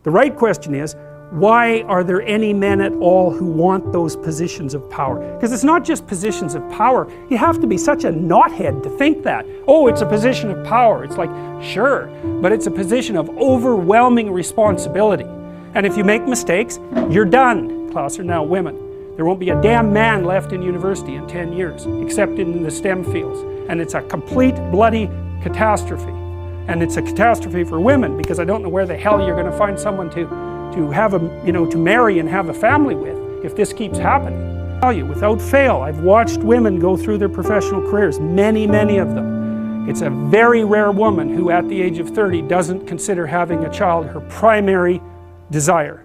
The right question is, why are there any men at all who want those positions of power? Because it's not just positions of power. You have to be such a knothead to think that. Oh, it's a position of power. It's like, sure, but it's a position of overwhelming responsibility. And if you make mistakes, you're done. Klaus, are now women. There won't be a damn man left in university in 10 years, except in the STEM fields. And it's a complete bloody catastrophe. And it's a catastrophe for women, because I don't know where the hell you're going to find someone to have to marry and have a family with if this keeps happening. I tell you, without fail, I've watched women go through their professional careers, many of them. It's a very rare woman who at the age of 30 doesn't consider having a child her primary desire.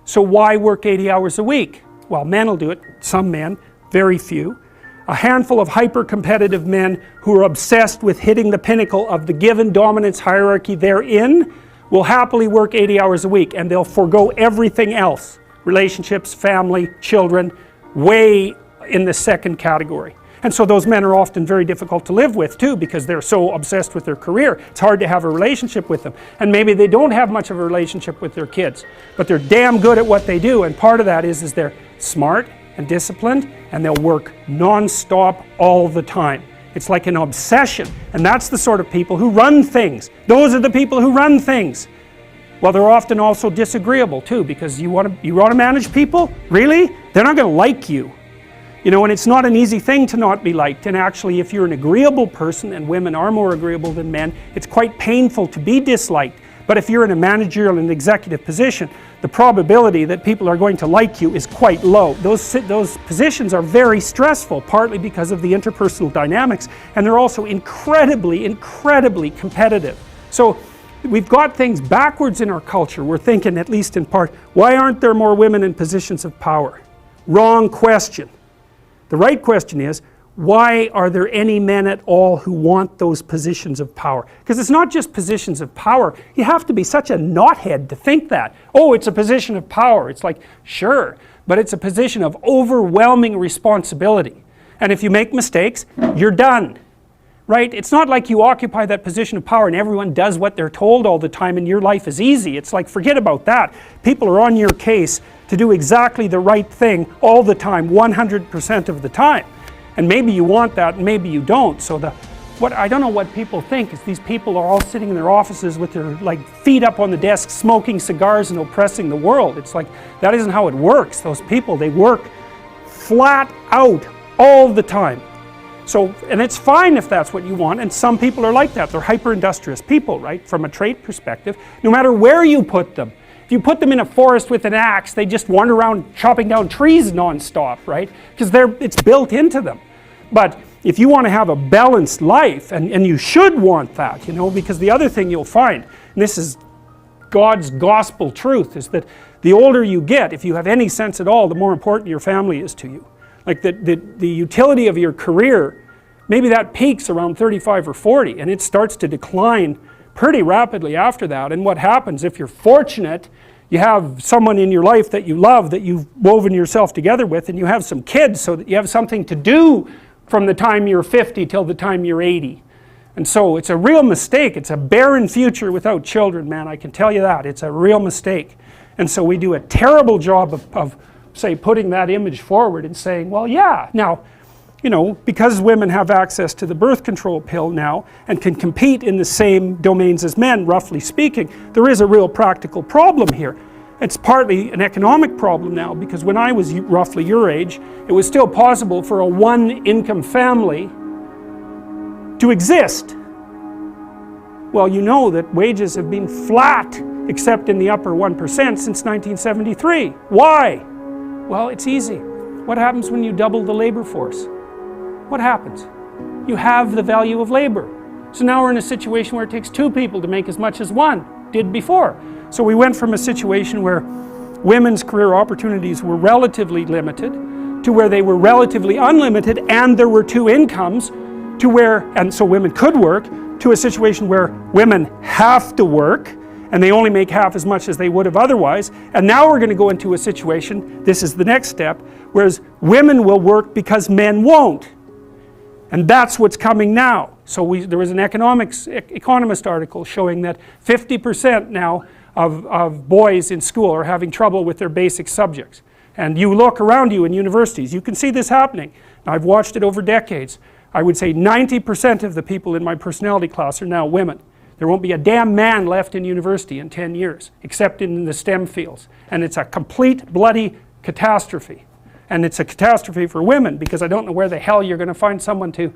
So why work 80 hours a week? Well, men will do it, some men, very few. A handful of hyper-competitive men who are obsessed with hitting the pinnacle of the given dominance hierarchy they're in will happily work 80 hours a week, and they'll forego everything else. Relationships, family, children, way in the second category. And so those men are often very difficult to live with too, because they're so obsessed with their career. It's hard to have a relationship with them. And maybe they don't have much of a relationship with their kids, but they're damn good at what they do, and part of that is they're smart and disciplined, and they'll work non-stop all the time. It's like an obsession, and that's the sort of people who run things. Those are the people who run things. Well, they're often also disagreeable too, because you want to manage people? Really? They're not going to like you. You know, and it's not an easy thing to not be liked, and actually if you're an agreeable person, and women are more agreeable than men, it's quite painful to be disliked. But if you're in a managerial and executive position, the probability that people are going to like you is quite low. Those positions are very stressful, partly because of the interpersonal dynamics, and they're also incredibly competitive. So we've got things backwards in our culture. We're thinking, at least in part, why aren't there more women in positions of power? Wrong question. The right question is, why are there any men at all who want those positions of power? Because it's not just positions of power. You have to be such a knothead to think that. Oh, it's a position of power. It's like, sure, but it's a position of overwhelming responsibility. And if you make mistakes, you're done. Right? It's not like you occupy that position of power and everyone does what they're told all the time and your life is easy. It's like, forget about that. People are on your case to do exactly the right thing all the time, 100% of the time. And maybe you want that and maybe you don't. So I don't know what people think is these people are all sitting in their offices with their feet up on the desk smoking cigars and oppressing the world. It's like, that isn't how it works. Those people, they work flat out all the time. So, and it's fine if that's what you want, and some people are like that. They're hyper-industrious people, right? From a trait perspective, no matter where you put them. If you put them in a forest with an axe, they just wander around chopping down trees non-stop, right? Because it's built into them. But if you want to have a balanced life, and you should want that, you know, because the other thing you'll find, and this is God's gospel truth, is that the older you get, if you have any sense at all, the more important your family is to you. Like the utility of your career, maybe that peaks around 35 or 40, and it starts to decline pretty rapidly after that. And what happens, if you're fortunate, you have someone in your life that you love, that you've woven yourself together with, and you have some kids so that you have something to do from the time you're 50 till the time you're 80. And so it's a real mistake. It's a barren future without children, man, I can tell you that. It's a real mistake. And so we do a terrible job of say, putting that image forward and saying, well, yeah, now, you know, because women have access to the birth control pill now and can compete in the same domains as men, roughly speaking, there is a real practical problem here. It's partly an economic problem now, because when I was roughly your age, it was still possible for a one-income family to exist. Well, you know that wages have been flat, except in the upper 1% since 1973. Why? Well, it's easy. What happens when you double the labor force? What happens? You have the value of labor. So now we're in a situation where it takes two people to make as much as one did before. So we went from a situation where women's career opportunities were relatively limited to where they were relatively unlimited, and there were two incomes, to where, and so women could work, to a situation where women have to work and they only make half as much as they would have otherwise. And now we're going to go into a situation, this is the next step, whereas women will work because men won't. And that's what's coming now. So there was an economist article showing that 50% now of boys in school are having trouble with their basic subjects. And you look around you in universities, you can see this happening. I've watched it over decades. I would say 90% of the people in my personality class are now women. There won't be a damn man left in university in 10 years, except in the STEM fields. And it's a complete bloody catastrophe. And it's a catastrophe for women, because I don't know where the hell you're going to find someone to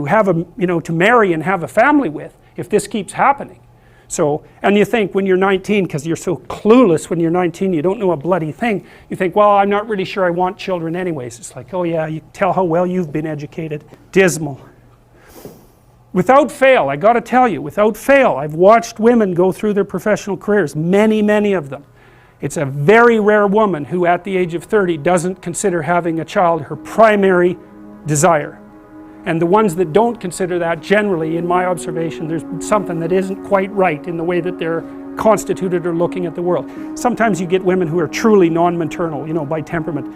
have a, you know, to marry and have a family with if this keeps happening. So, and you think when you're 19, because you're so clueless when you're 19, you don't know a bloody thing, you think, well, I'm not really sure I want children anyways. It's like, oh yeah, you tell how well you've been educated. Dismal. Without fail, I got to tell you, without fail, I've watched women go through their professional careers, many, many of them. It's a very rare woman who at the age of 30 doesn't consider having a child her primary desire. And the ones that don't consider that, generally, in my observation, there's something that isn't quite right in the way that they're constituted or looking at the world. Sometimes you get women who are truly non-maternal, you know, by temperament.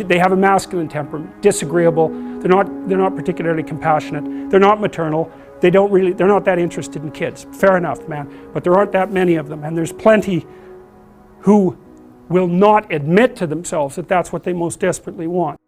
They have a masculine temperament, disagreeable, they're not particularly compassionate, they're not maternal, they're not that interested in kids. Fair enough, man, but there aren't that many of them, and there's plenty who will not admit to themselves that that's what they most desperately want.